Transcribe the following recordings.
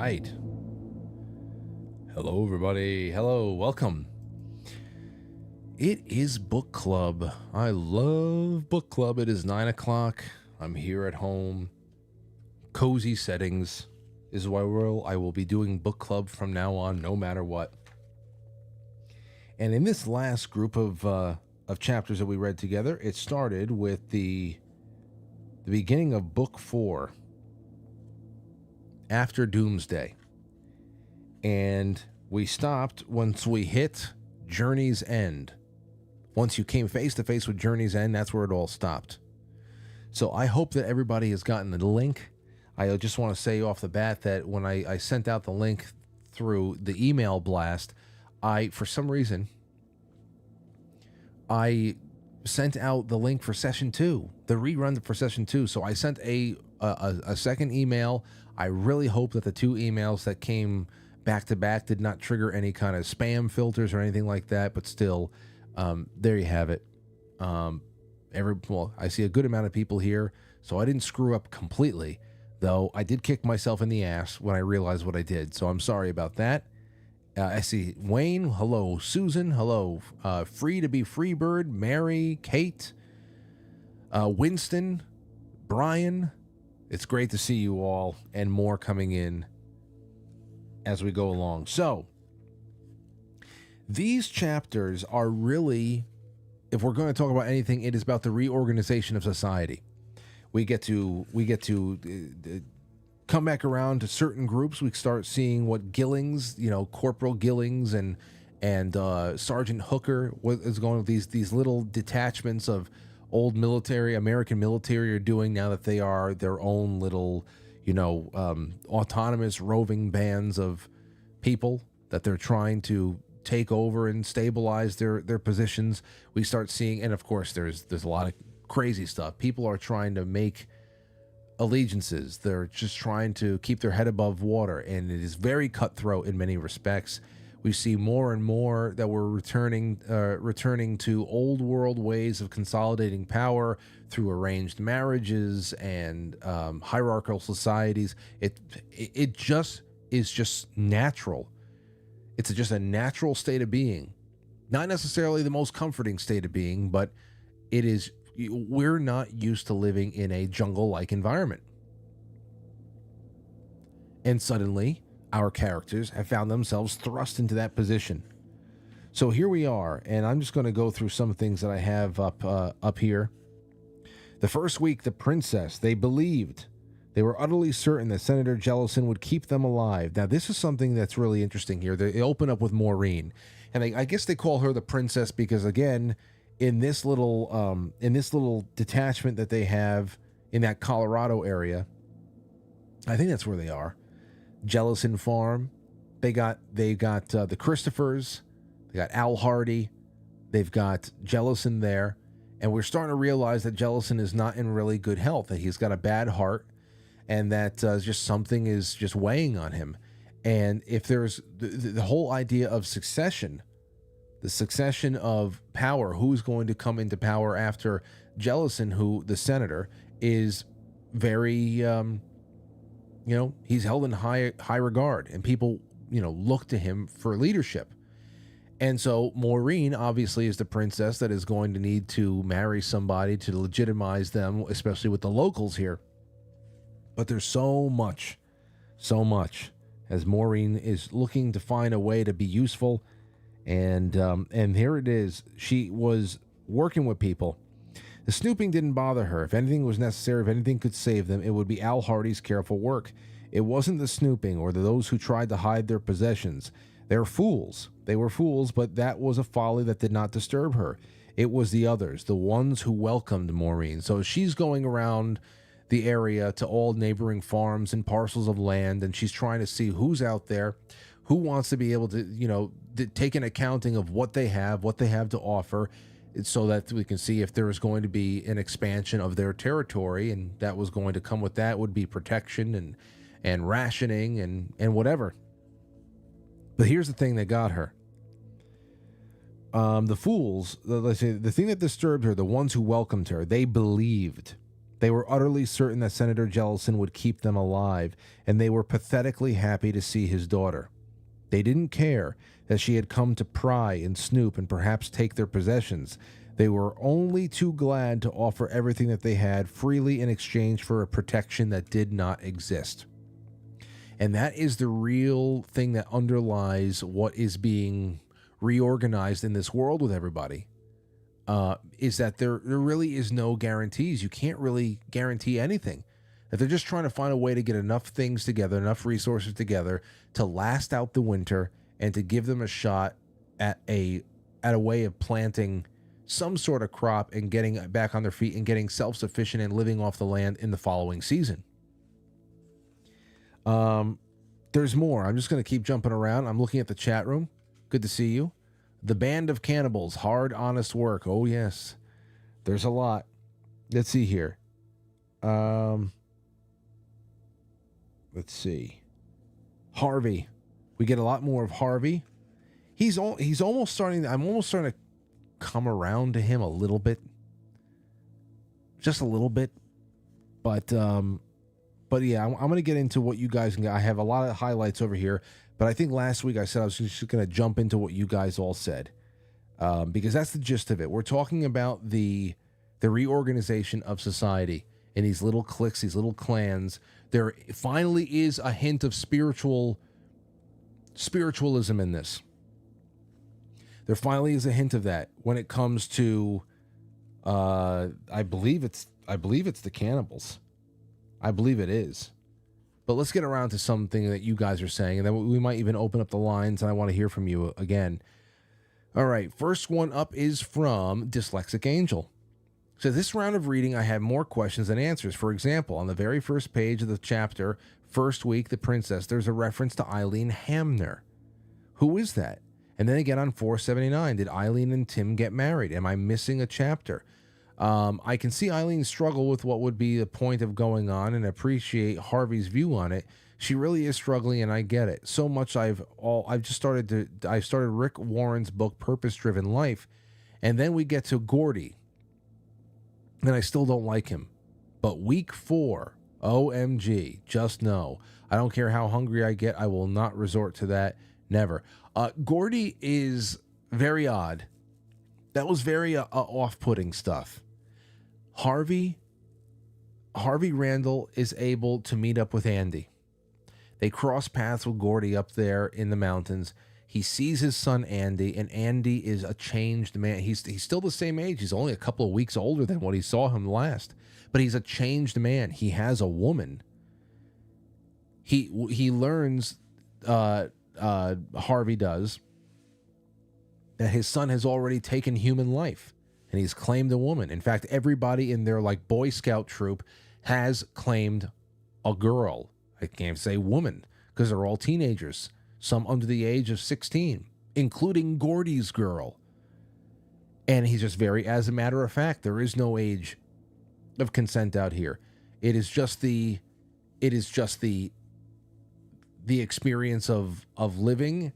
right. Hello, everybody. Hello, welcome. It is book club. I love book club. It is 9 o'clock. I'm here at home. Cozy settings. This is why I will be doing book club from now on, no matter what. And in this last group of chapters that we read together, it started with the beginning of book 4, After Doomsday. And we stopped once we hit Journey's End. Once you came face to face with Journey's End, that's where it all stopped. So I hope that everybody has gotten the link. I just want to say off the bat that when I sent out the link through the email blast, for some reason, I sent out the link for session 2, the rerun for session 2. So I sent a second email. I really hope that the 2 emails that came back to back did not trigger any kind of spam filters or anything like that. But still, there you have it. I see a good amount of people here, so I didn't screw up completely. Though I did kick myself in the ass when I realized what I did. So I'm sorry about that. I see Wayne. Hello, Susan. Hello, Free to be Freebird, Mary, Kate, Winston, Brian. It's great to see you all, and more coming in as we go along. So these chapters are really, if we're going to talk about anything, it is about the reorganization of society. We get to come back around to certain groups. We start seeing what Gillings, Corporal Gillings and Sergeant Hooker, what is going with these little detachments of old American military are doing now that they are their own little, autonomous roving bands of people that they're trying to take over and stabilize their positions. We start seeing, and of course there's a lot of crazy stuff. People are trying to make allegiances. They're just trying to keep their head above water, and it is very cutthroat in many respects. We see more and more that we're returning to old world ways of consolidating power through arranged marriages and hierarchical societies. It just is just natural. It's just a natural state of being, not necessarily the most comforting state of being, but it is. We're not used to living in a jungle-like environment. And suddenly, our characters have found themselves thrust into that position. So here we are, and I'm just going to go through some things that I have up here. The first week, the princess, they believed. They were utterly certain that Senator Jellison would keep them alive. Now, this is something that's really interesting here. They open up with Maureen, and I guess they call her the princess because, again, in this little detachment that they have in that Colorado area, I think that's where they are. Jellison Farm. They got the Christophers. They got Al Hardy. They've got Jellison there, and we're starting to realize that Jellison is not in really good health. That he's got a bad heart, and that just something is just weighing on him. And if there's the whole idea of succession. The succession of power, who's going to come into power after Jellison, who the senator is very, he's held in high regard, and people, look to him for leadership. And so Maureen obviously is the princess that is going to need to marry somebody to legitimize them, especially with the locals here. But there's so much, as Maureen is looking to find a way to be useful. And here it is. She was working with people. The snooping didn't bother her. If anything was necessary, if anything could save them, it would be Al Hardy's careful work. It wasn't the snooping or those who tried to hide their possessions. They're fools. They were fools, but that was a folly that did not disturb her. It was the others, the ones who welcomed Maureen. So she's going around the area to all neighboring farms and parcels of land, and she's trying to see who's out there, who wants to be able to, take an accounting of what they have to offer, so that we can see if there is going to be an expansion of their territory, and that was going to come with that would be protection and rationing and whatever. But here's the thing that got her. The fools, let's say, the thing that disturbed her, the ones who welcomed her, they believed They were utterly certain that Senator Jellison would keep them alive, and they were pathetically happy to see his daughter. They didn't care that she had come to pry and snoop and perhaps take their possessions. They were only too glad to offer everything that they had freely in exchange for a protection that did not exist. And that is the real thing that underlies what is being reorganized in this world with everybody. Is that there really is no guarantees. You can't really guarantee anything. That they're just trying to find a way to get enough things together, enough resources together to last out the winter and to give them a shot at a way of planting some sort of crop and getting back on their feet and getting self-sufficient and living off the land in the following season. There's more. I'm just going to keep jumping around. I'm looking at the chat room. Good to see you. The Band of Cannibals, hard, honest work. Oh, yes. There's a lot. Let's see here. Let's see. Harvey. We get a lot more of Harvey. He's almost starting. I'm almost starting to come around to him a little bit. Just a little bit. But yeah, I'm going to get into what you guys can get. I have a lot of highlights over here. But I think last week I said I was just going to jump into what you guys all said, because that's the gist of it. We're talking about the reorganization of society in these little cliques, these little clans. There finally is a hint of spiritualism in this. There finally is a hint of that when it comes to, I believe it's the cannibals. I believe it is. But let's get around to something that you guys are saying, and then we might even open up the lines, and I want to hear from you again. All right, first one up is from Dyslexic Angel. So this round of reading, I had more questions than answers. For example, on the very first page of the chapter, First Week, The Princess, there's a reference to Eileen Hamner. Who is that? And then again on 479, did Eileen and Tim get married? Am I missing a chapter? I can see Eileen struggle with what would be the point of going on and appreciate Harvey's view on it. She really is struggling, and I get it. So much I started Rick Warren's book, Purpose Driven Life, and then we get to Gordy, and I still don't like him. But week 4, OMG, just know. I don't care how hungry I get, I will not resort to that. Never. Gordy is very odd. That was very off-putting stuff. Harvey Randall is able to meet up with Andy. They cross paths with Gordy up there in the mountains. He sees his son Andy, and Andy is a changed man. He's still the same age. He's only a couple of weeks older than what he saw him last, but he's a changed man. He has a woman. He learns, Harvey does, that his son has already taken human life, and he's claimed a woman. In fact, everybody in their Boy Scout troop has claimed a girl. I can't say woman because they're all teenagers, some under the age of 16, including Gordy's girl. And he's just as a matter of fact, there is no age of consent out here. It is just the experience of living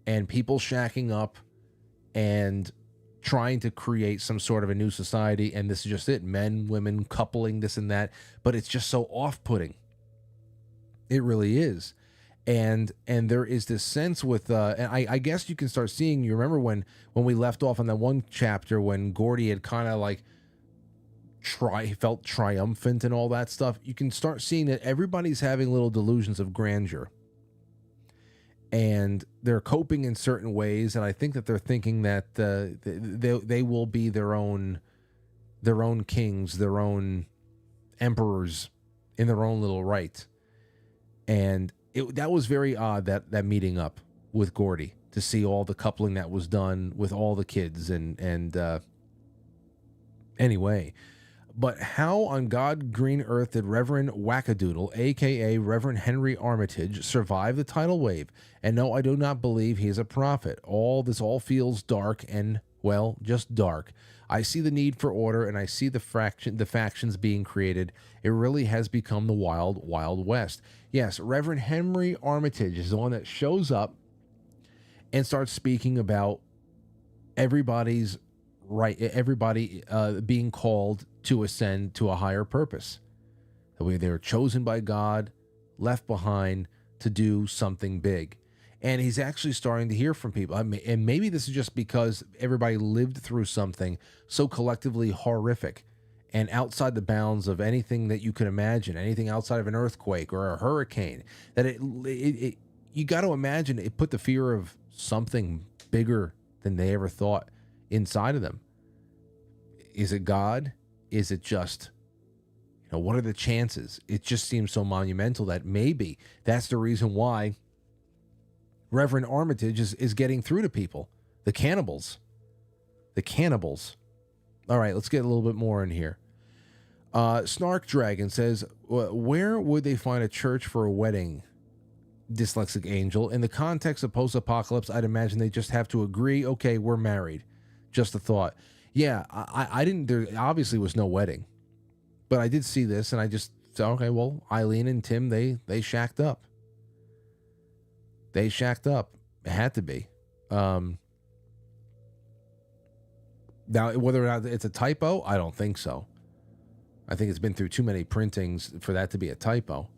and people shacking up and trying to create some sort of a new society, and this is just it. Men, women, coupling, this and that, but it's just so off-putting. It really is. And there is this sense with, and I guess you can start seeing, you remember when we left off on that one chapter when Gordy had kind of felt triumphant and all that stuff, you can start seeing that everybody's having little delusions of grandeur. And they're coping in certain ways, and I think that they're thinking that they will be their own kings, their own emperors in their own little right. And that was very odd, that meeting up with Gordy, to see all the coupling that was done with all the kids and anyway. But how on God green earth did Reverend Wackadoodle, a.k.a. Reverend Henry Armitage, survive the tidal wave? And no, I do not believe he is a prophet. This all feels dark and, well, just dark. I see the need for order, and I see the factions being created. It really has become the wild, wild west. Yes, Reverend Henry Armitage is the one that shows up and starts speaking about everybody being called to ascend to a higher purpose. That way they were chosen by God, left behind to do something big. And he's actually starting to hear from people. I mean, and maybe this is just because everybody lived through something so collectively horrific and outside the bounds of anything that you could imagine, anything outside of an earthquake or a hurricane, that it you got to imagine it put the fear of something bigger than they ever thought inside of them. Is it God? Is it just, what are the chances? It just seems so monumental that maybe that's the reason why Reverend Armitage is getting through to people. The cannibals. The cannibals. All right, let's get a little bit more in here. Snark Dragon says, where would they find a church for a wedding, Dyslexic Angel? In the context of post-apocalypse, I'd imagine they just have to agree, okay, we're married. Just a thought. Yeah, I didn't, there obviously was no wedding. But I did see this, and I just said, okay, well, Eileen and Tim, they shacked up. They shacked up. It had to be. Now, whether or not it's a typo, I don't think so. I think it's been through too many printings for that to be a typo.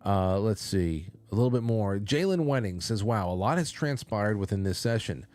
Let's see. A little bit more. Jalen Wenning says, wow, a lot has transpired within this session.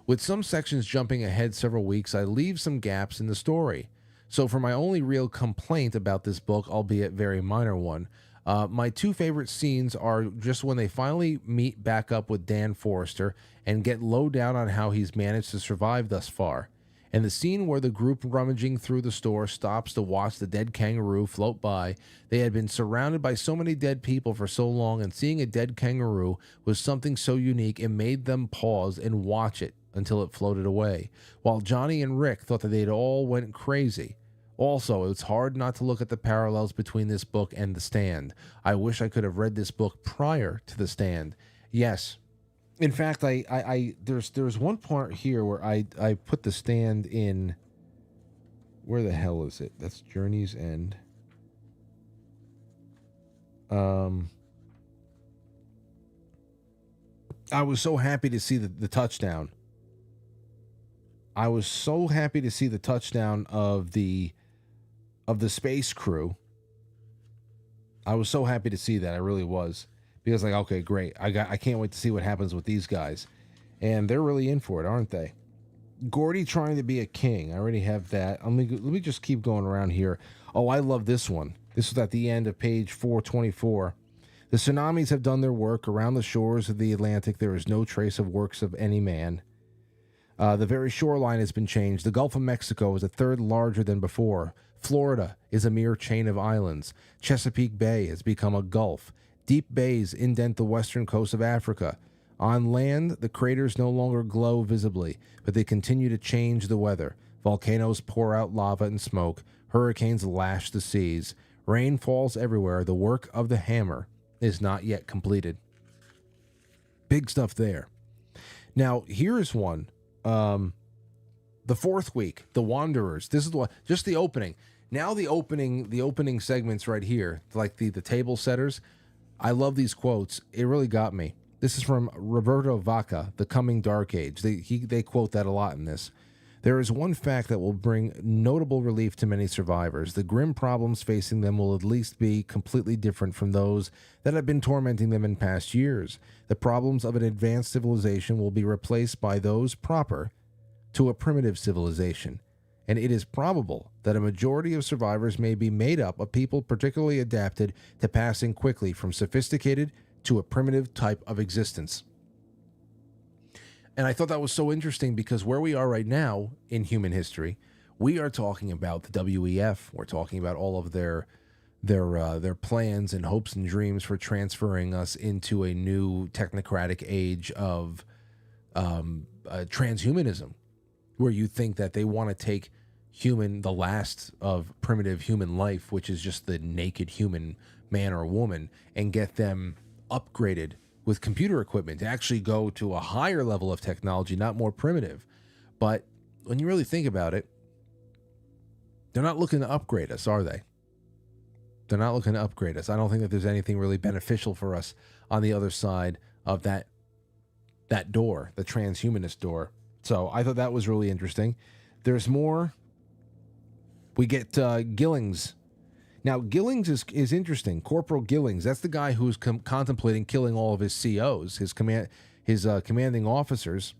With some sections jumping ahead several weeks, I leave some gaps in the story. So for my only real complaint about this book, albeit very minor one, my two favorite scenes are just when they finally meet back up with Dan Forrester and get low down on how he's managed to survive thus far. And the scene where the group rummaging through the store stops to watch the dead kangaroo float by. They had been surrounded by so many dead people for so long, and seeing a dead kangaroo was something so unique it made them pause and watch it until it floated away, while Johnny and Rick thought that they'd all went crazy. Also, it's hard not to look at the parallels between this book and The Stand. I wish I could have read this book prior to The Stand. Yes. In fact, there's one part here where I put The Stand in. Where the hell is it? That's Journey's End. I was so happy to see the touchdown. I was so happy to see the touchdown of the space crew. I was so happy to see that. I really was. Because like, okay, great. I can't wait to see what happens with these guys. And they're really in for it, aren't they? Gordy trying to be a king. I already have that. Let me just keep going around here. Oh, I love this one. This is at the end of page 424. The tsunamis have done their work. Around the shores of the Atlantic, there is no trace of works of any man. The very shoreline has been changed. The Gulf of Mexico is a third larger than before. Florida is a mere chain of islands. Chesapeake Bay has become a gulf. Deep bays indent the western coast of Africa. On land, the craters no longer glow visibly, but they continue to change the weather. Volcanoes pour out lava and smoke. Hurricanes lash the seas. Rain falls everywhere. The work of the hammer is not yet completed. Big stuff there. Now, here's one. The fourth week, The Wanderers. This is just the opening. Now the opening segments right here, like the table setters. I love these quotes. It really got me. This is from Roberto Vaca, The Coming Dark Age. They quote that a lot in this. There is one fact that will bring notable relief to many survivors. The grim problems facing them will at least be completely different from those that have been tormenting them in past years. The problems of an advanced civilization will be replaced by those proper to a primitive civilization. And it is probable that a majority of survivors may be made up of people particularly adapted to passing quickly from sophisticated to a primitive type of existence. And I thought that was so interesting because where we are right now in human history, we are talking about the WEF. We're talking about all of their plans and hopes and dreams for transferring us into a new technocratic age of transhumanism, where you think that they want to take the last of primitive human life, which is just the naked human man or woman, and get them upgraded with computer equipment to actually go to a higher level of technology, not more primitive. But when you really think about it, they're not looking to upgrade us, are they? They're not looking to upgrade us. I don't think that there's anything really beneficial for us on the other side of that door, the transhumanist door. So I thought that was really interesting. There's more We get Gillings. Now, Gillings is interesting. Corporal Gillings, that's the guy who's contemplating killing all of his COs, his commanding officers,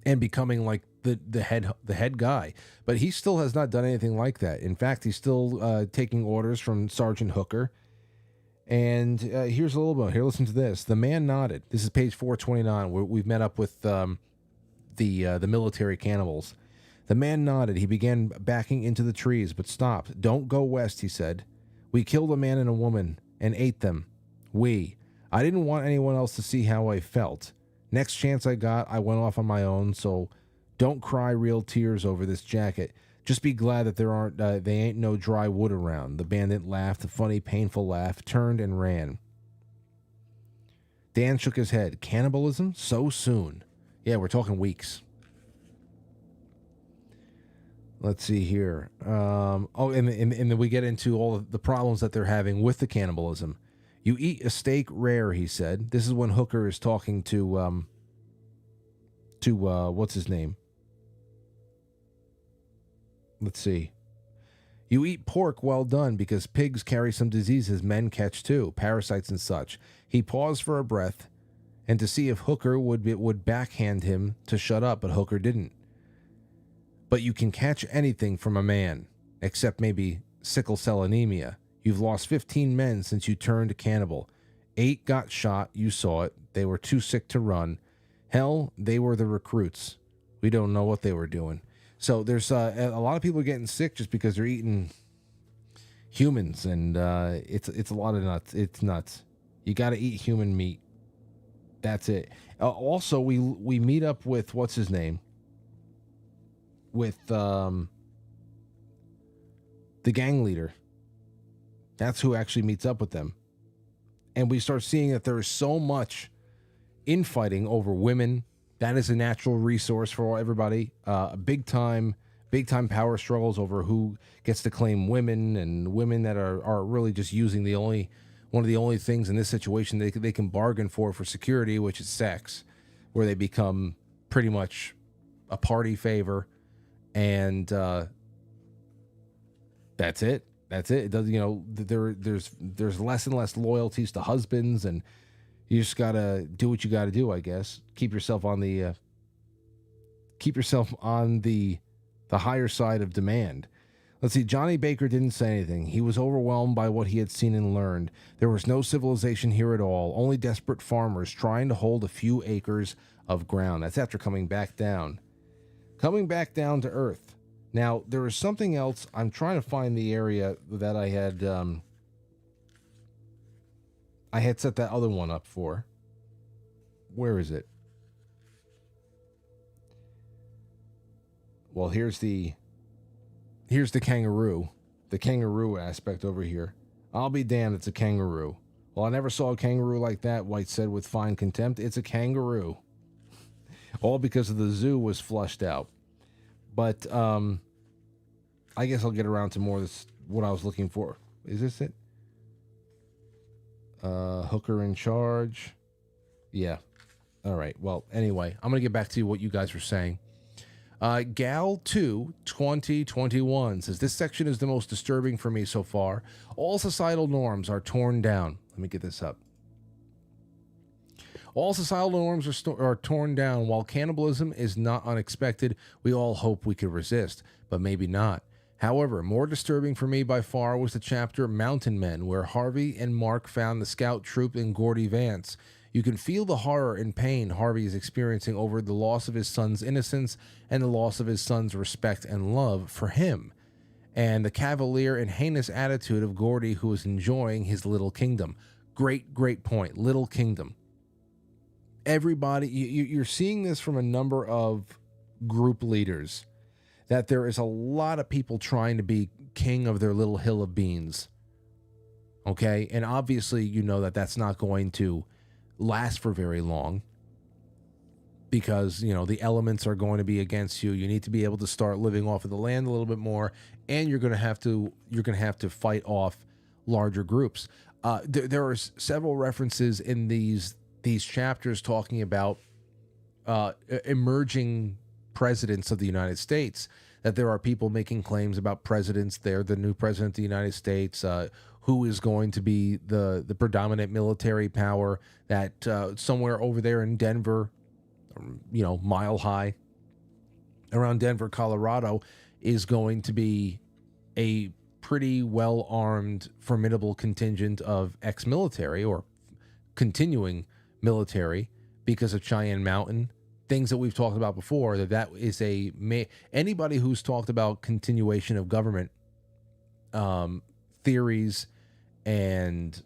and becoming like the head guy. But he still has not done anything like that. In fact, he's still taking orders from Sergeant Hooker. And here's a little bit. Here, listen to this. The man nodded. This is page 429. We've met up with the military cannibals. The man nodded. He began backing into the trees, but stopped. Don't go west, he said. We killed a man and a woman and ate them. I didn't want anyone else to see how I felt. Next chance I got, I went off on my own, so don't cry real tears over this jacket. Just be glad that they ain't no dry wood around. The bandit laughed, a funny, painful laugh, turned and ran. Dan shook his head. Cannibalism? So soon? Yeah, we're talking weeks. Let's see here. And then we get into all of the problems that they're having with the cannibalism. You eat a steak rare, he said. This is when Hooker is talking to what's his name? Let's see. You eat pork well done because pigs carry some diseases men catch too, parasites and such. He paused for a breath and to see if Hooker would backhand him to shut up, but Hooker didn't. But you can catch anything from a man, except maybe sickle cell anemia. You've lost 15 men since you turned cannibal. 8 got shot, you saw it. They were too sick to run. Hell, they were the recruits. We don't know what they were doing. So there's a lot of people getting sick just because they're eating humans, and it's a lot of nuts. It's nuts. You got to eat human meat. That's it. Also, we meet up with what's his name? With the gang leader. That's who actually meets up with them. And we start seeing that there is so much infighting over women. That is a natural resource for everybody. Big time power struggles over who gets to claim women, and women that are really just using one of the only things in this situation they can bargain for security, which is sex, where they become pretty much a party favor. And that's it. It does, there's less and less loyalties to husbands, and you just gotta do what you gotta do, I guess. Keep yourself on the higher side of demand. Let's see. Johnny Baker didn't say anything. He was overwhelmed by what he had seen and learned. There was no civilization here at all. Only desperate farmers trying to hold a few acres of ground. That's after coming back down. Coming back down to Earth. Now, there is something else. I'm trying to find the area that I had set that other one up for. Where is it? Well, here's the kangaroo. The kangaroo aspect over here. I'll be damned, it's a kangaroo. Well, I never saw a kangaroo like that, White said with fine contempt. It's a kangaroo. All because of the zoo was flushed out. But I guess I'll get around to more of this, what I was looking for. Is this it? Hooker in charge. Yeah. All right. Well, anyway, I'm going to get back to what you guys were saying. Gal 2 2021 says, this section is the most disturbing for me so far. All societal norms are torn down. Let me get this up. All societal norms are torn down. While cannibalism is not unexpected, we all hope we could resist, but maybe not. However, more disturbing for me by far was the chapter Mountain Men, where Harvey and Mark found the scout troop in Gordy Vance. You can feel the horror and pain Harvey is experiencing over the loss of his son's innocence and the loss of his son's respect and love for him, and the cavalier and heinous attitude of Gordy, who is enjoying his little kingdom. Great point. Little kingdom. Everybody, you're seeing this from a number of group leaders, that there is a lot of people trying to be king of their little hill of beans. Okay? And obviously, you know that that's not going to last for very long, because, the elements are going to be against you. You need to be able to start living off of the land a little bit more, and you're going to have to fight off larger groups. There are several references in these chapters talking about emerging presidents of the United States that there are people making claims about presidents there, the new president of the United States, who is going to be the predominant military power, that somewhere over there in Denver, Mile High, around Denver, Colorado, is going to be a pretty well-armed, formidable contingent of ex-military or continuing military because of Cheyenne Mountain. Things that we've talked about before, that is anybody who's talked about continuation of government theories and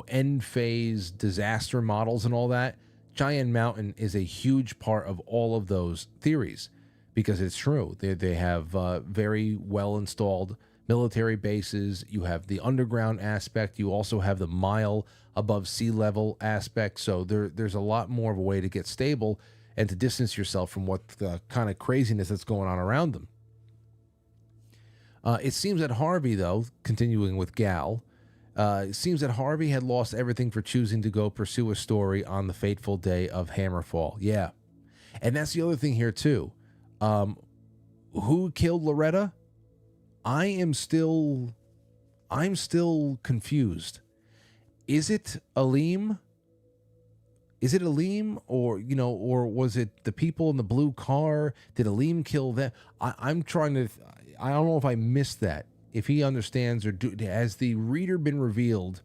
end phase disaster models and all that, Cheyenne Mountain is a huge part of all of those theories, because it's true. They have very well installed military bases. You have the underground aspect. You also have the mile above sea level aspect. So there's a lot more of a way to get stable and to distance yourself from what the kind of craziness that's going on around them. It seems that Harvey, though, continuing with Gal, it seems that Harvey had lost everything for choosing to go pursue a story on the fateful day of Hammerfall. Yeah. And that's the other thing here, too. Who killed Loretta? I'm still confused. Is it Aleem? Is it Aleem, or was it the people in the blue car? Did Aleem kill them? I'm trying to. I don't know if I missed that. If he understands, or has the reader been revealed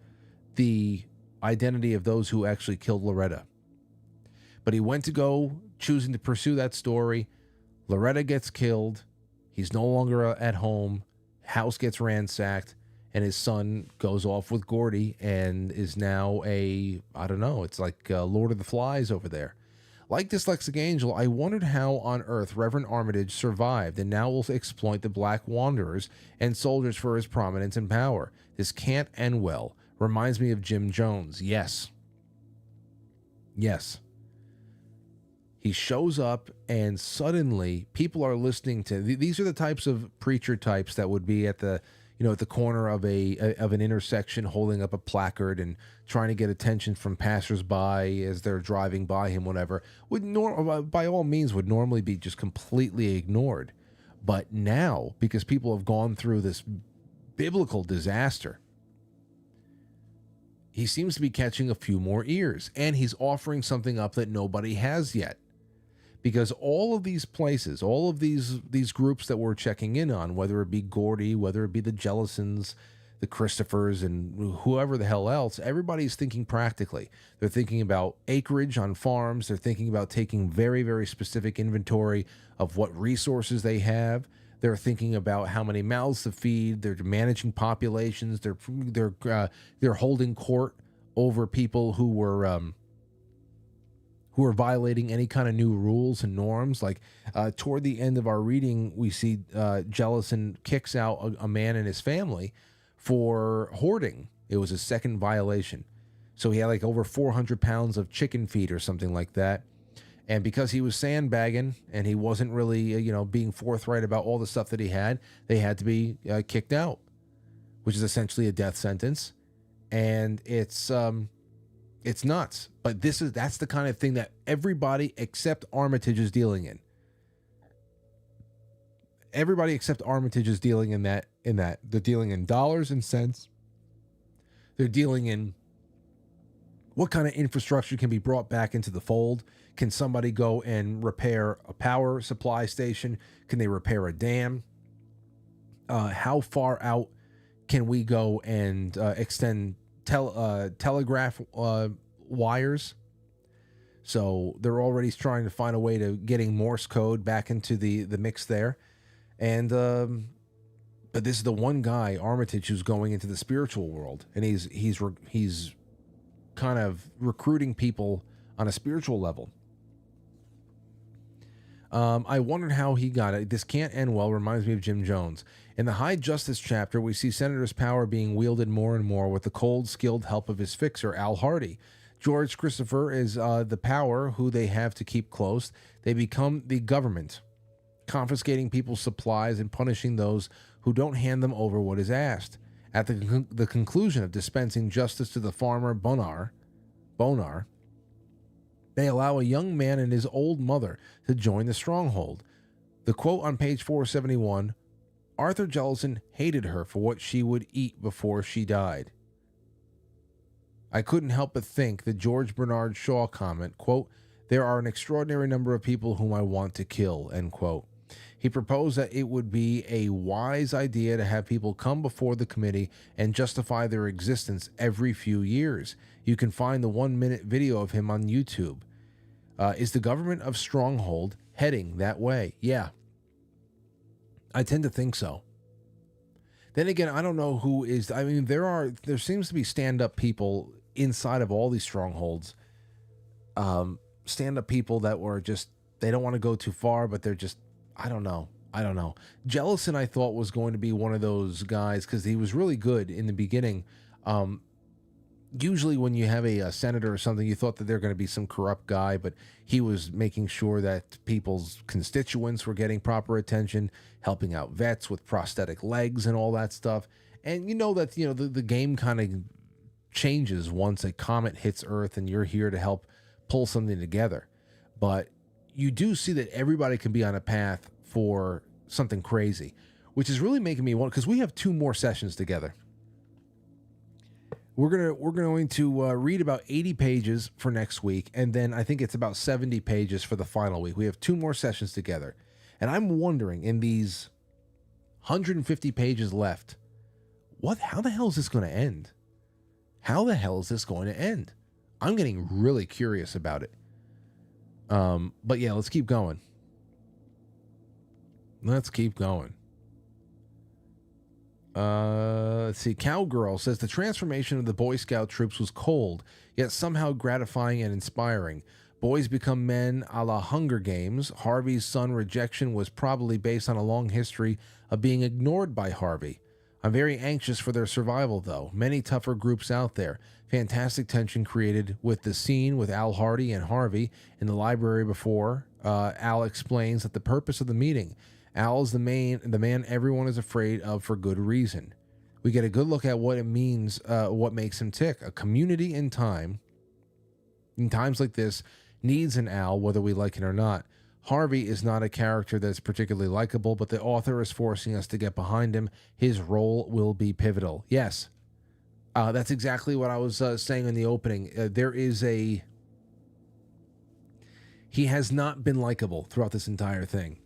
the identity of those who actually killed Loretta? But he went to go choosing to pursue that story. Loretta gets killed. He's no longer at home. House gets ransacked, and his son goes off with Gordy and is now it's like Lord of the Flies over there. Like Dyslexic Angel, I wondered how on earth Reverend Armitage survived and now will exploit the Black Wanderers and soldiers for his prominence and power. This can't end well. Reminds me of Jim Jones. Yes. He shows up, and suddenly people are listening to. These are the types of preacher types that would be at the corner of an intersection, holding up a placard and trying to get attention from passersby as they're driving by him. Whatever by all means would normally be just completely ignored, but now, because people have gone through this biblical disaster, he seems to be catching a few more ears, and he's offering something up that nobody has yet. Because all of these places, all of these groups that we're checking in on, whether it be Gordy, whether it be the Jellisons, the Christophers, and whoever the hell else, everybody's thinking practically. They're thinking about acreage on farms. They're thinking about taking very, very specific inventory of what resources they have. They're thinking about how many mouths to feed. They're managing populations. They're holding court over people who are violating any kind of new rules and norms. Like toward the end of our reading, we see Jellison kicks out a man and his family for hoarding. It was a second violation. So he had like over 400 pounds of chicken feed or something like that. And because he was sandbagging and he wasn't really, being forthright about all the stuff that he had, they had to be kicked out, which is essentially a death sentence. And it's nuts. But that's the kind of thing that everybody except Armitage is dealing in. Everybody except Armitage is dealing in that. They're dealing in dollars and cents. They're dealing in what kind of infrastructure can be brought back into the fold. Can somebody go and repair a power supply station? Can they repair a dam? How far out can we go and extend telegraph wires? So they're already trying to find a way to getting Morse code back into the mix there. And but this is the one guy, Armitage, who's going into the spiritual world, and he's kind of recruiting people on a spiritual level. I wondered how he got it. This can't end well. Reminds me of Jim Jones. In the High Justice chapter, we see Senator's power being wielded more and more with the cold, skilled help of his fixer, Al Hardy. George Christopher is the power who they have to keep close. They become the government, confiscating people's supplies and punishing those who don't hand them over what is asked. At the conclusion of dispensing justice to the farmer Bonar, they allow a young man and his old mother to join the stronghold. The quote on page 471, Arthur Jellison hated her for what she would eat before she died. I couldn't help but think the George Bernard Shaw comment, quote, there are an extraordinary number of people whom I want to kill, end quote. He proposed that it would be a wise idea to have people come before the committee and justify their existence every few years. You can find the 1-minute video of him on YouTube. Is the government of Stronghold heading that way? Yeah. I tend to think so. Then again, I don't know who is, I mean, there seems to be stand-up people inside of all these strongholds. Stand-up people that were just, they don't want to go too far, but they're just, I don't know. Jellison, I thought, was going to be one of those guys because he was really good in the beginning. Usually when you have a senator or something, you thought that they're going to be some corrupt guy, but he was making sure that people's constituents were getting proper attention, helping out vets with prosthetic legs and all that stuff. And you know that, the game kind of changes once a comet hits Earth and you're here to help pull something together. But you do see that everybody can be on a path for something crazy, which is really making me want, because we have 2 more sessions together. We're going to read about 80 pages for next week, and then I think it's about 70 pages for the final week. We have 2 more sessions together, and I'm wondering, in these 150 pages left, how the hell is this going to end? How the hell is this going to end? I'm getting really curious about it. But yeah, let's keep going. Let's see. Cowgirl says the transformation of the Boy Scout troops was cold, yet somehow gratifying and inspiring. Boys become men a la Hunger Games. Harvey's son rejection was probably based on a long history of being ignored by Harvey. I'm very anxious for their survival, though. Many tougher groups out there. Fantastic tension created with the scene with Al Hardy and Harvey in the library before. Al explains that the purpose of the meeting. Al is the man everyone is afraid of for good reason. We get a good look at what it means, what makes him tick. A community in times like this, needs an Al, whether we like it or not. Harvey is not a character that's particularly likable, but the author is forcing us to get behind him. His role will be pivotal. Yes, that's exactly what I was saying in the opening. He has not been likable throughout this entire thing.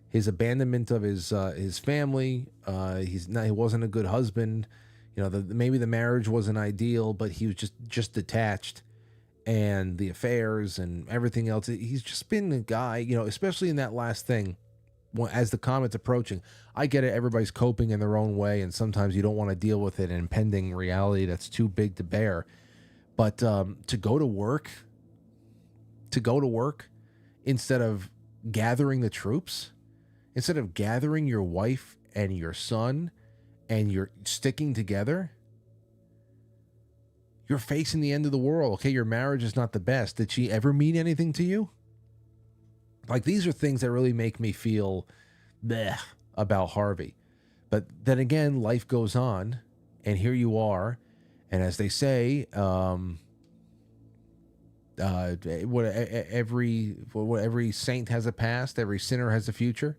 His abandonment of his family. He wasn't a good husband. Maybe the marriage wasn't ideal, but he was just detached, and the affairs and everything else. He's just been a guy, especially in that last thing. As the comet's approaching, I get it. Everybody's coping in their own way, and sometimes you don't want to deal with an impending reality that's too big to bear. But to go to work instead of gathering the troops. Instead of gathering your wife and your son and you're sticking together, you're facing the end of the world. Okay, your marriage is not the best. Did she ever mean anything to you? Like, these are things that really make me feel bleh about Harvey. But then again, life goes on, and here you are. And as they say, every saint has a past, every sinner has a future.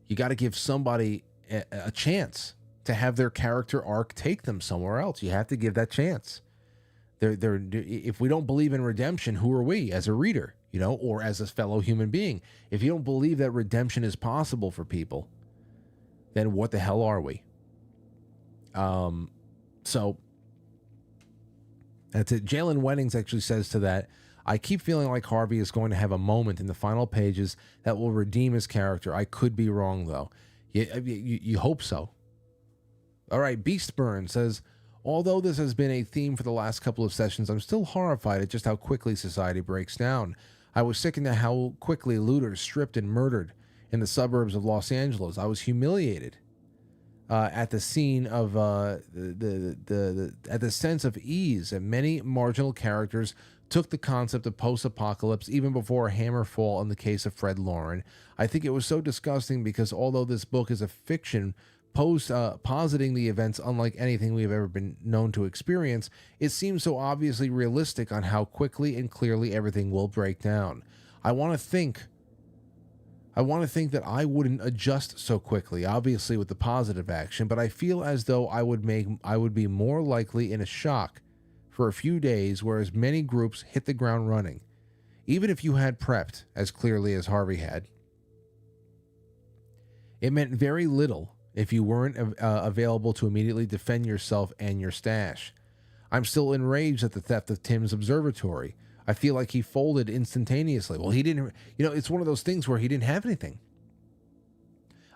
You got to give somebody a chance to have their character arc take them somewhere else. You have to give that chance. If we don't believe in redemption, who are we as a reader, or as a fellow human being? If you don't believe that redemption is possible for people, then what the hell are we? So that's it. Jalen Weddings actually says to that, I keep feeling like Harvey is going to have a moment in the final pages that will redeem his character. I could be wrong, though. You hope so. All right, Beastburn says, although this has been a theme for the last couple of sessions, I'm still horrified at just how quickly society breaks down. I was sickened at how quickly looters stripped and murdered in the suburbs of Los Angeles. I was humiliated at the scene of at the sense of ease, and many marginal characters took the concept of post-apocalypse even before a hammer fall in the case of Fred Lauren. I think it was so disgusting because although this book is a fiction positing the events unlike anything we have ever been known to experience, it seems so obviously realistic on how quickly and clearly everything will break down. I want to think I want to think that I wouldn't adjust so quickly, obviously with the positive action, but I feel as though I would be more likely in a shock for a few days, whereas many groups hit the ground running. Even if you had prepped as clearly as Harvey had, it meant very little if you weren't available to immediately defend yourself and your stash. I'm still enraged at the theft of Tim's observatory. I feel like he folded instantaneously. Well, he didn't, it's one of those things where he didn't have anything.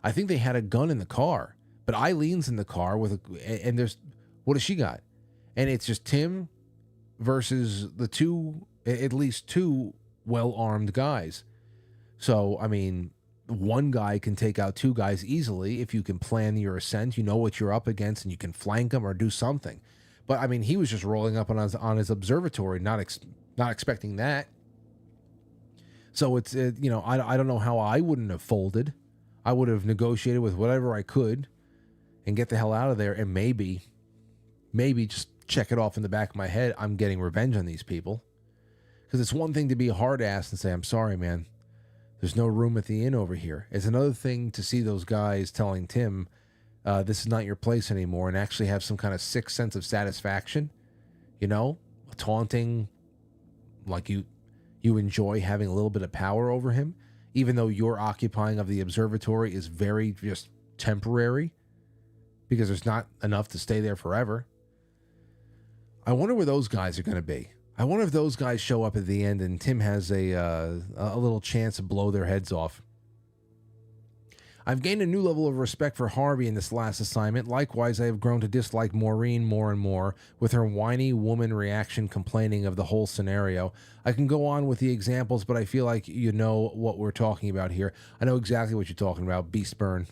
I think they had a gun in the car, but Eileen's in the car and there's, what does she got? And it's just Tim versus at least two well-armed guys. So, I mean, one guy can take out two guys easily if you can plan your ascent, you know what you're up against, and you can flank them or do something. But, I mean, he was just rolling up on his observatory, not expecting that. So it's, I don't know how I wouldn't have folded. I would have negotiated with whatever I could and get the hell out of there, and maybe just check it off in the back of my head. I'm getting revenge on these people. Because it's one thing to be a hard ass and say, I'm sorry, man, there's no room at the inn over here. It's another thing to see those guys telling Tim, this is not your place anymore, and actually have some kind of sick sense of satisfaction, taunting, like you enjoy having a little bit of power over him, even though your occupying of the observatory is very just temporary, because there's not enough to stay there forever. I wonder where those guys are going to be. I wonder if those guys show up at the end and Tim has a little chance to blow their heads off. I've gained a new level of respect for Harvey in this last assignment. Likewise, I have grown to dislike Maureen more and more, with her whiny woman reaction complaining of the whole scenario. I can go on with the examples, but I feel like you know what we're talking about here. I know exactly what you're talking about, Beastburn.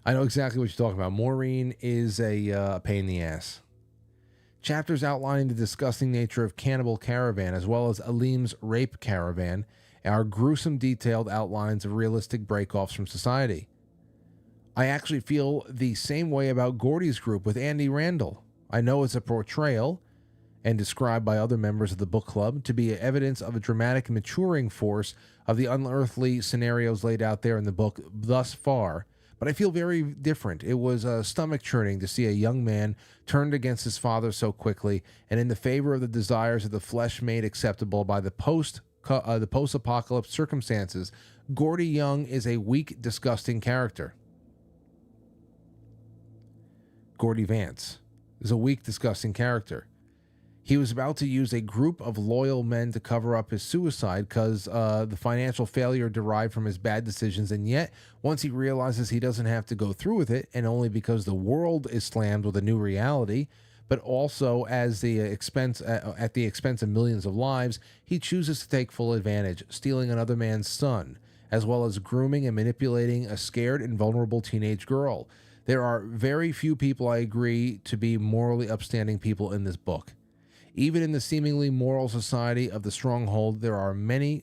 I know exactly what you're talking about. Maureen is a pain in the ass. Chapters outlining the disgusting nature of Cannibal Caravan, as well as Aleem's Rape Caravan, are gruesome detailed outlines of realistic break-offs from society. I actually feel the same way about Gordy's group with Andy Randall. I know it's a portrayal, and described by other members of the book club, to be evidence of a dramatic maturing force of the unearthly scenarios laid out there in the book thus far, but I feel very different. It was stomach-churning to see a young man turned against his father so quickly, and in the favor of the desires of the flesh made acceptable by the post-apocalypse circumstances. Gordy Young is a weak, disgusting character. Gordy Vance is a weak, disgusting character. He was about to use a group of loyal men to cover up his suicide because the financial failure derived from his bad decisions, and yet, once he realizes he doesn't have to go through with it, and only because the world is slammed with a new reality, but also at the expense of millions of lives, he chooses to take full advantage, stealing another man's son, as well as grooming and manipulating a scared and vulnerable teenage girl. There are very few people I agree to be morally upstanding people in this book. Even in the seemingly moral society of the Stronghold, there are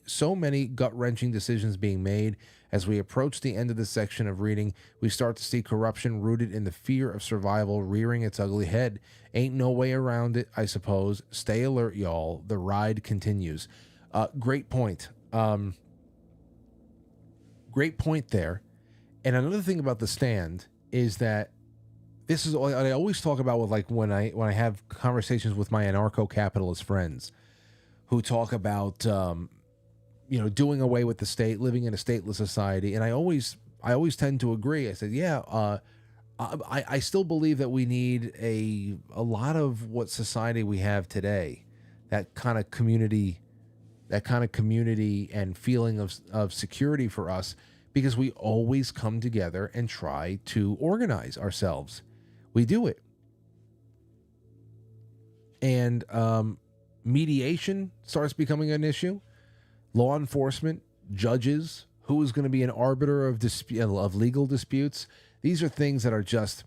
so many gut-wrenching decisions being made. As we approach the end of this section of reading, we start to see corruption rooted in the fear of survival rearing its ugly head. Ain't no way around it, I suppose. Stay alert, y'all. The ride continues. Great point. Great point there. And another thing about The Stand is that this is what I always talk about with, like, when I have conversations with my anarcho-capitalist friends who talk about doing away with the state, living in a stateless society, and I always tend to agree. I said, I still believe that we need a lot of what society we have today, that kind of community and feeling of security for us, because we always come together and try to organize ourselves. We do it. And mediation starts becoming an issue. Law enforcement, judges, who is going to be an arbiter of legal disputes. These are things that are just...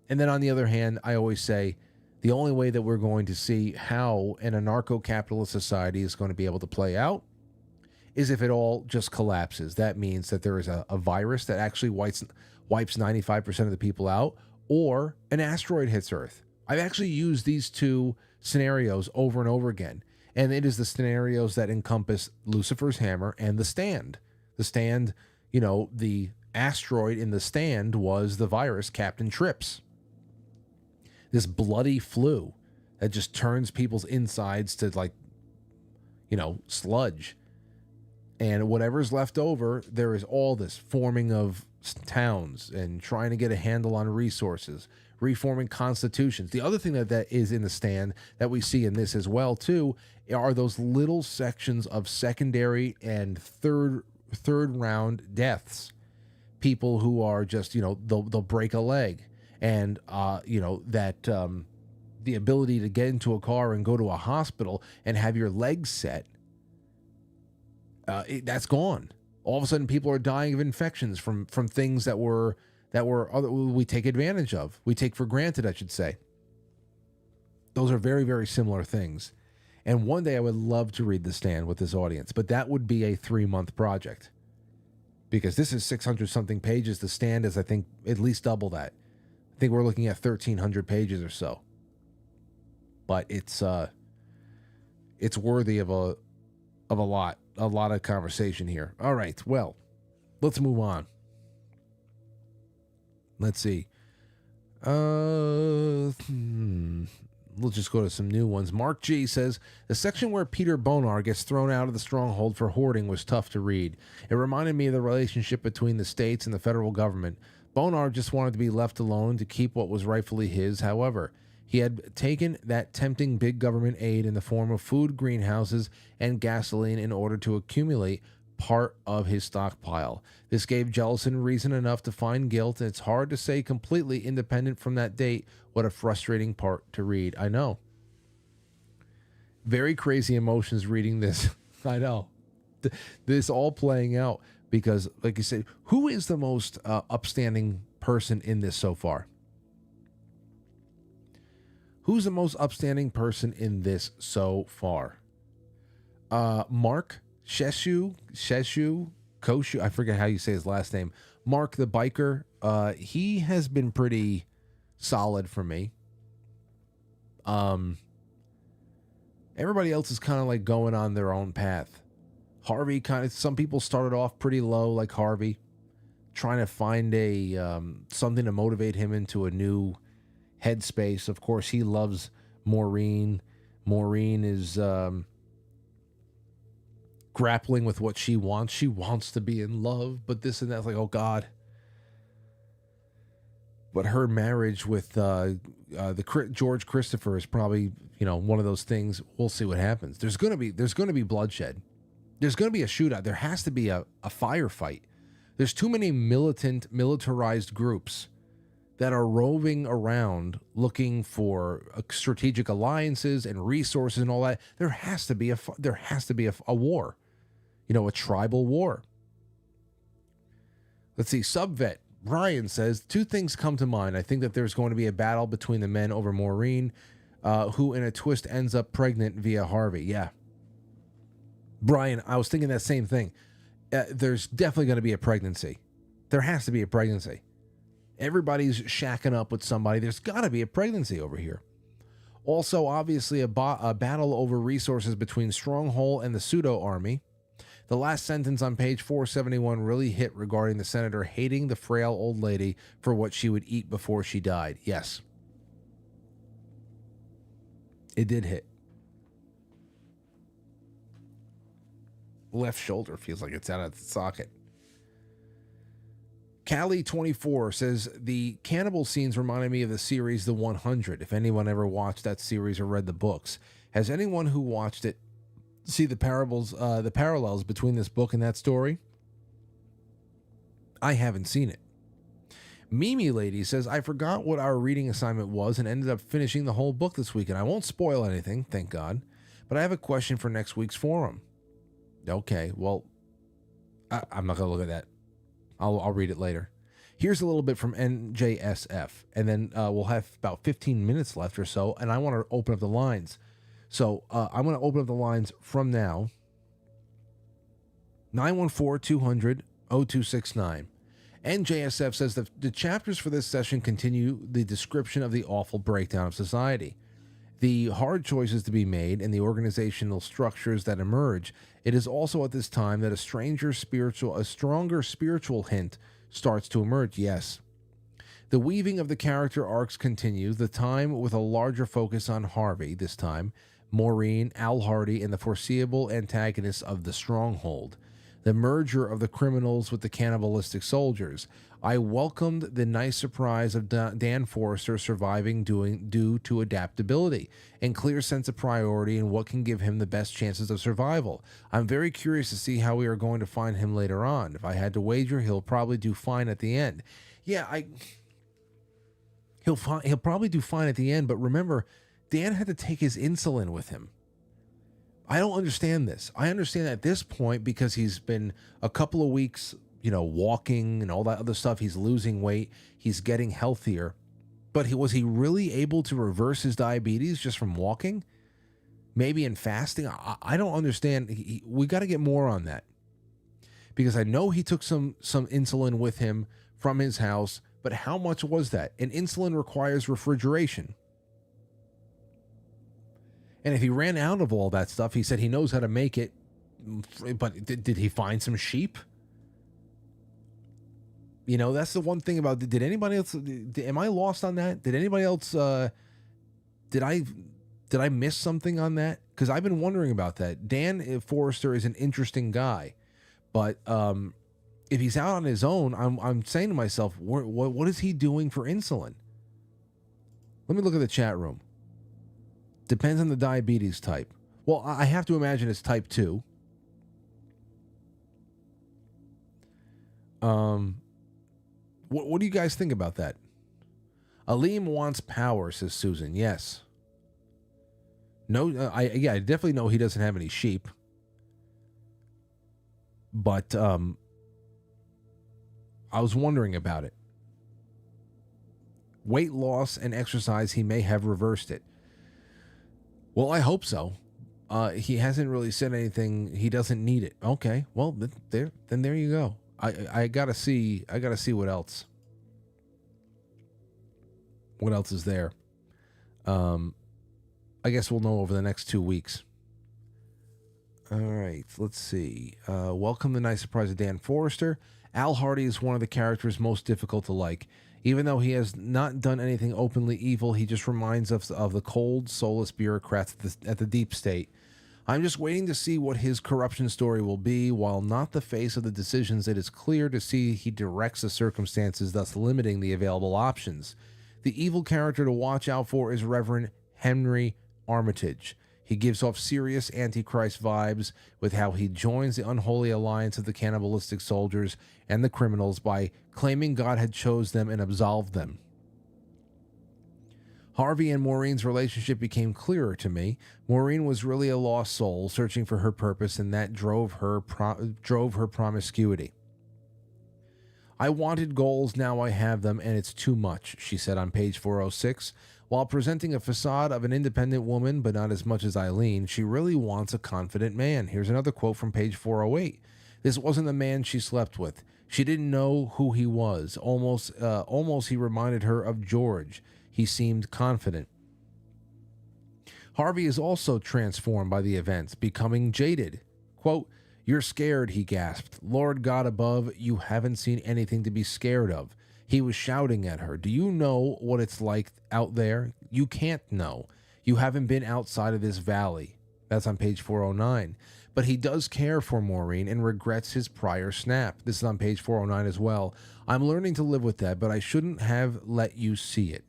And then on the other hand, I always say, the only way that we're going to see how an anarcho-capitalist society is going to be able to play out is if it all just collapses. That means that there is a virus that actually wipes 95% of the people out, or an asteroid hits Earth. I've actually used these two scenarios over and over again, and it is the scenarios that encompass Lucifer's Hammer and The Stand. The Stand, the asteroid in The Stand was the virus Captain Trips. This bloody flu that just turns people's insides to sludge. And whatever's left over, there is all this forming of towns and trying to get a handle on resources, reforming constitutions. The other thing that is in The Stand that we see in this as well, too, are those little sections of secondary and third round deaths. People who are just, they'll break a leg. And, the ability to get into a car and go to a hospital and have your legs set, that's gone. All of a sudden, people are dying of infections from things that we take advantage of. We take for granted, I should say. Those are very, very similar things. And one day I would love to read The Stand with this audience, but that would be a 3-month project. Because this is 600-something pages. The Stand is, I think, at least double that. I think we're looking at 1,300 pages or so. But it's worthy of a lot of conversation here. All right, well, let's move on. Let's see. We'll just go to some new ones. Mark G says, the section where Peter Bonar gets thrown out of the stronghold for hoarding was tough to read. It reminded me of the relationship between the states and the federal government. Bonar just wanted to be left alone to keep what was rightfully his. However, he had taken that tempting big government aid in the form of food, greenhouses, and gasoline in order to accumulate part of his stockpile. This gave Jellison reason enough to find guilt, and it's hard to say completely independent from that date. What a frustrating part to read. I know. Very crazy emotions reading this. I know. This all playing out because, like you said, who is the most upstanding person in this so far? Who's the most upstanding person in this so far? Mark Koshu, I forget how you say his last name. Mark the biker. He has been pretty solid for me. Everybody else is kind of like going on their own path. Harvey some people started off pretty low, like Harvey, trying to find a something to motivate him into a new headspace. Of course, he loves Maureen. Maureen is grappling with what she wants. She wants to be in love, but this and that's like, oh God. But her marriage with George Christopher is probably, one of those things. We'll see what happens. There's gonna be bloodshed. There's gonna be a shootout. There has to be a firefight. There's too many militarized groups that are roving around looking for strategic alliances and resources and all that. There has to be a war, a tribal war. Let's see. Subvet Brian says, 2 things come to mind. I think that there's going to be a battle between the men over Maureen, who in a twist ends up pregnant via Harvey. Yeah. Brian, I was thinking that same thing. There's definitely going to be a pregnancy. There has to be a pregnancy. Everybody's shacking up with somebody. There's got to be a pregnancy over here. Also, obviously, a battle over resources between Stronghold and the pseudo army. The last sentence on page 471 really hit regarding the senator hating the frail old lady for what she would eat before she died. Yes. It did hit. Left shoulder feels like it's out of the socket. Callie24 says, the cannibal scenes reminded me of the series The 100. If anyone ever watched that series or read the books, has anyone who watched it see the parallels between this book and that story? I haven't seen it. Mimi Lady says, I forgot what our reading assignment was and ended up finishing the whole book this week. And I won't spoil anything, thank God. But I have a question for next week's forum. Okay, well, I'm not going to look at that. I'll read it later. Here's a little bit from NJSF, and then we'll have about 15 minutes left or so, and I want to open up the lines. So I'm going to open up the lines from now. 914-200-0269. NJSF says that the chapters for this session continue the description of the awful breakdown of society. the hard choices to be made, and the organizational structures that emerge. It is also at this time that a stronger spiritual hint starts to emerge. Yes. The weaving of the character arcs continues, the time with a larger focus on Harvey, this time, Maureen, Al Hardy, and the foreseeable antagonists of the Stronghold. The merger of the criminals with the cannibalistic soldiers. I welcomed the nice surprise of Dan Forrester surviving due to adaptability and clear sense of priority and what can give him the best chances of survival. I'm very curious to see how we are going to find him later on. If I had to wager, he'll probably do fine at the end. Yeah, he'll probably do fine at the end, but remember, Dan had to take his insulin with him. I don't understand this. I understand at this point, because he's been a couple of weeks, walking and all that other stuff. He's losing weight. He's getting healthier. But was he really able to reverse his diabetes just from walking? Maybe in fasting? I don't understand. We got to get more on that. Because I know he took some insulin with him from his house, but how much was that? And insulin requires refrigeration. And if he ran out of all that stuff, he said he knows how to make it. But did he find some sheep? That's the one thing about, did anybody else, am I lost on that? Did anybody else, did I miss something on that? Because I've been wondering about that. Dan Forrester is an interesting guy, but if he's out on his own, I'm saying to myself, what is he doing for insulin? Let me look at the chat room. Depends on the diabetes type. Well, I have to imagine it's type 2. What do you guys think about that? Aleem wants power, says Susan. Yes. No, I definitely know he doesn't have any sheep. But I was wondering about it. Weight loss and exercise, he may have reversed it. Well, I hope so. He hasn't really said anything. He doesn't need it. Okay. Well, there you go. I gotta see what else. What else is there? I guess we'll know over the next 2 weeks. All right. Let's see. Welcome the nice surprise of Dan Forrester. Al Hardy is one of the characters most difficult to like. Even though he has not done anything openly evil, he just reminds us of the cold, soulless bureaucrats at the deep state. I'm just waiting to see what his corruption story will be. While not the face of the decisions, it is clear to see he directs the circumstances, thus limiting the available options. The evil character to watch out for is Reverend Henry Armitage. He gives off serious Antichrist vibes with how he joins the unholy alliance of the cannibalistic soldiers and the criminals by claiming God had chose them and absolved them. Harvey and Maureen's relationship became clearer to me. Maureen was really a lost soul searching for her purpose, and that drove her promiscuity. I wanted goals, now I have them, and it's too much, she said on page 406. While presenting a facade of an independent woman, but not as much as Eileen, she really wants a confident man. Here's another quote from page 408. This wasn't the man she slept with. She didn't know who he was. Almost he reminded her of George. He seemed confident. Harvey is also transformed by the events, becoming jaded. Quote, "You're scared," he gasped. "Lord God above, you haven't seen anything to be scared of." He was shouting at her. "Do you know what it's like out there? You can't know. You haven't been outside of this valley." That's on page 409. But he does care for Maureen and regrets his prior snap. This is on page 409 as well. "I'm learning to live with that, but I shouldn't have let you see it.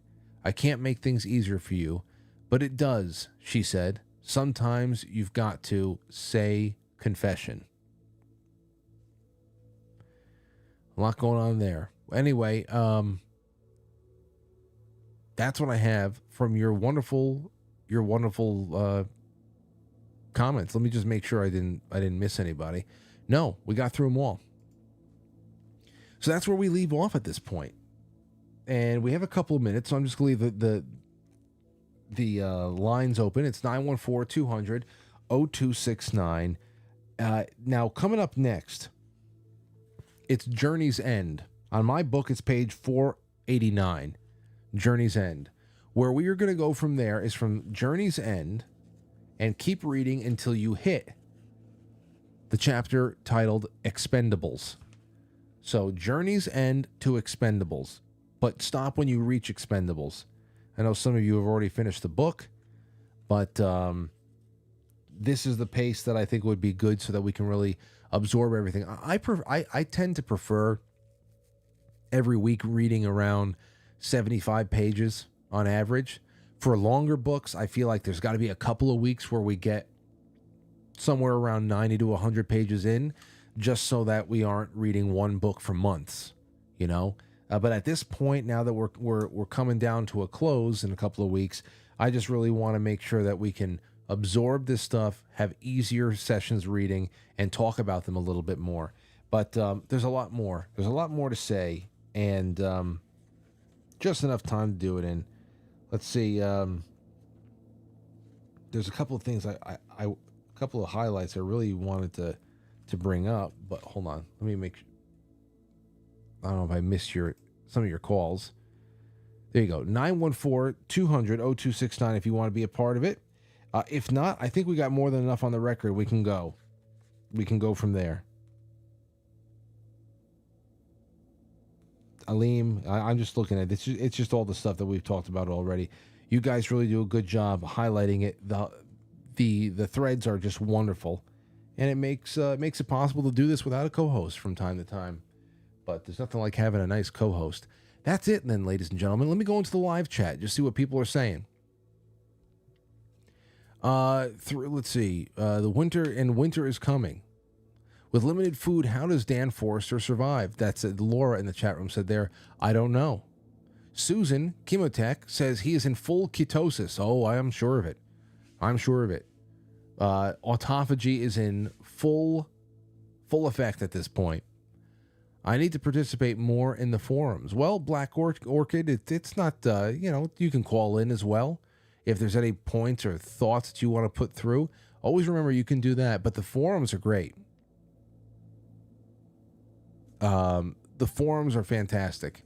I can't make things easier for you, but it does," she said. "Sometimes you've got to say confession." A lot going on there. Anyway, that's what I have from your wonderful comments. Let me just make sure I didn't miss anybody. No, we got through them all. So that's where we leave off at this point. And we have a couple of minutes, so I'm just going to leave the lines open. It's 914-200-0269. Now, coming up next, it's Journey's End. On my book, it's page 489, Journey's End. Where we are going to go from there is from Journey's End and keep reading until you hit the chapter titled Expendables. So Journey's End to Expendables, but stop when you reach Expendables. I know some of you have already finished the book, but this is the pace that I think would be good so that we can really absorb everything. I tend to prefer every week reading around 75 pages on average. For longer books, I feel like there's got to be a couple of weeks where we get somewhere around 90 to 100 pages in, just so that we aren't reading one book for months, you know? But at this point, now that we're coming down to a close in a couple of weeks, I just really want to make sure that we can absorb this stuff, have easier sessions reading, and talk about them a little bit more. But there's a lot more. There's a lot more to say, and just enough time to do it in. Let's see. There's a couple of things a couple of highlights I really wanted to bring up, but hold on. Let me make. I don't know if I missed some of your calls. There you go. 914-200-0269 if you want to be a part of it. If not, I think we got more than enough on the record. We can go from there. Aleem, I'm just looking at it. It's just all the stuff that we've talked about already. You guys really do a good job highlighting it. The threads are just wonderful, and it makes it possible to do this without a co-host from time to time. But there's nothing like having a nice co-host. That's it then, ladies and gentlemen. Let me go into the live chat, just see what people are saying. Let's see. The winter is coming. With limited food, how does Dan Forrester survive? That's Laura in the chat room said there. I don't know. Susan Chemotech says he is in full ketosis. Oh, I am sure of it. Autophagy is in full effect at this point. I need to participate more in the forums. Well, Black Orchid, it's not, you can call in as well. If there's any points or thoughts that you want to put through, always remember you can do that. But the forums are great. The forums are fantastic.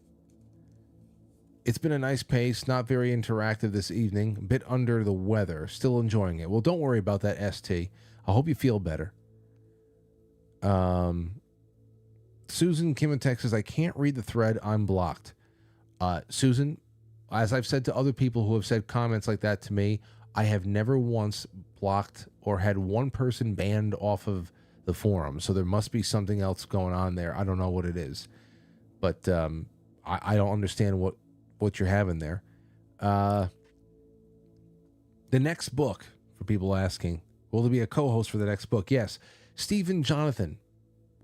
It's been a nice pace, not very interactive this evening, a bit under the weather, still enjoying it. Well, don't worry about that, ST. I hope you feel better. Susan Kimontek says, I can't read the thread, I'm blocked. Susan, as I've said to other people who have said comments like that to me, I have never once blocked or had one person banned off of the forum, so there must be something else going on there. I don't know what it is, but I don't understand what you're having there. The next book, for people asking, will there be a co-host for the next book? Yes, Stephen Jonathan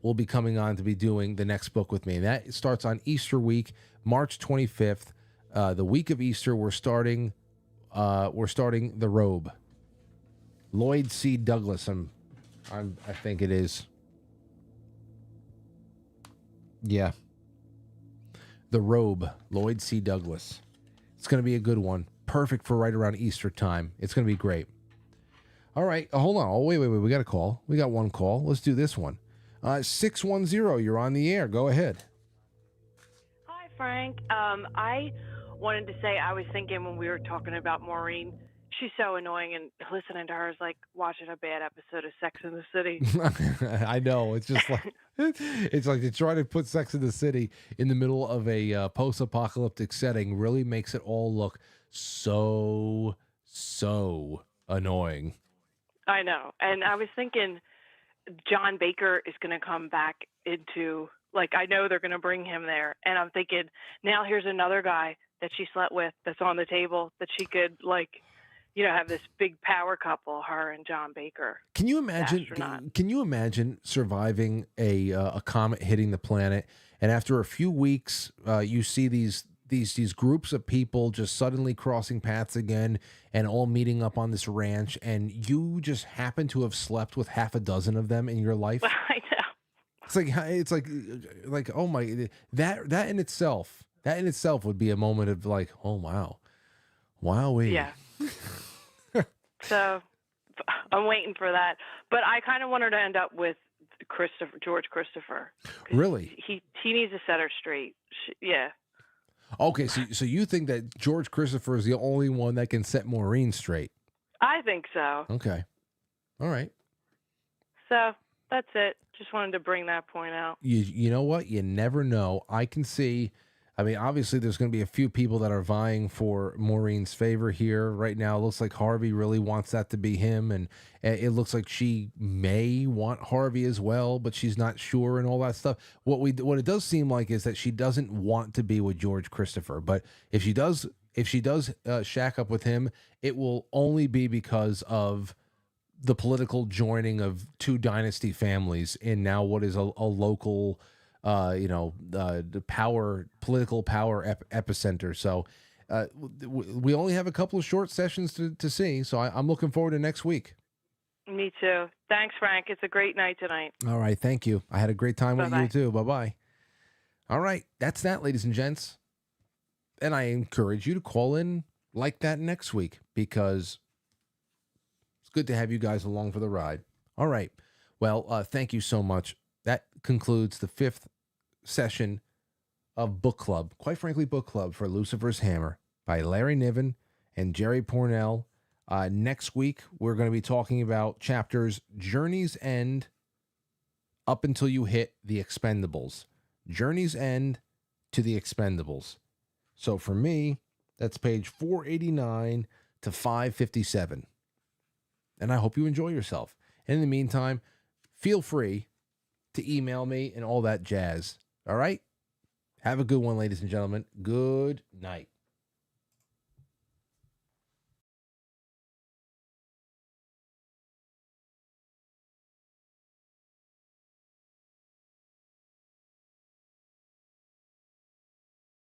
will be coming on to be doing the next book with me. That starts on Easter week, March 25th. The week of Easter, we're starting The Robe. Lloyd C. Douglas, I think it is. Yeah. The Robe, Lloyd C. Douglas. It's going to be a good one. Perfect for right around Easter time. It's going to be great. All right. Hold on. Oh, wait. We got a call. We got one call. Let's do this one. 610, you're on the air. Go ahead. Hi, Frank. I wanted to say, I was thinking when we were talking about Maureen, she's so annoying, and listening to her is like watching a bad episode of Sex in the City. I know. It's just like it's like they try to put Sex in the City in the middle of a post-apocalyptic setting really makes it all look so annoying. I know. And I was thinking John Baker is going to come back into, like, I know they're going to bring him there. And I'm thinking, now here's another guy that she slept with that's on the table that she could, like, have this big power couple, her and John Baker. Can you imagine? Can you imagine surviving a comet hitting the planet, and after a few weeks, you see these groups of people just suddenly crossing paths again, and all meeting up on this ranch, and you just happen to have slept with half a dozen of them in your life? I know. It's like oh my, that in itself would be a moment of like, oh wow, wowee. Yeah. So I'm waiting for that, but I kind of want her to end up with George Christopher. Really? He needs to set her straight. Yeah. Okay, so you think that George Christopher is the only one that can set Maureen straight? I think so. Okay. All right. So that's it. Just wanted to bring that point out. You know what? You never know. I can see. I mean, obviously, there's going to be a few people that are vying for Maureen's favor here right now. It looks like Harvey really wants that to be him, and it looks like she may want Harvey as well, but she's not sure and all that stuff. What it does seem like is that she doesn't want to be with George Christopher, but if she does shack up with him, it will only be because of the political joining of two dynasty families in now what is a local, the political power epicenter. So we only have a couple of short sessions to see. So I'm looking forward to next week. Me too. Thanks, Frank. It's a great night tonight. All right. Thank you. I had a great time with Bye-bye. you too. Bye-bye. All right. That's that, ladies and gents. And I encourage you to call in like that next week because it's good to have you guys along for the ride. All right. Well, thank you so much. That concludes the 5th session of Book Club, quite frankly, Book Club for Lucifer's Hammer by Larry Niven and Jerry Pournelle. Next week, we're going to be talking about chapters Journey's End up until you hit the Expendables. Journey's End to the Expendables. So for me, that's page 489 to 557. And I hope you enjoy yourself. And in the meantime, feel free to email me and all that jazz. All right? Have a good one, ladies and gentlemen. Good night.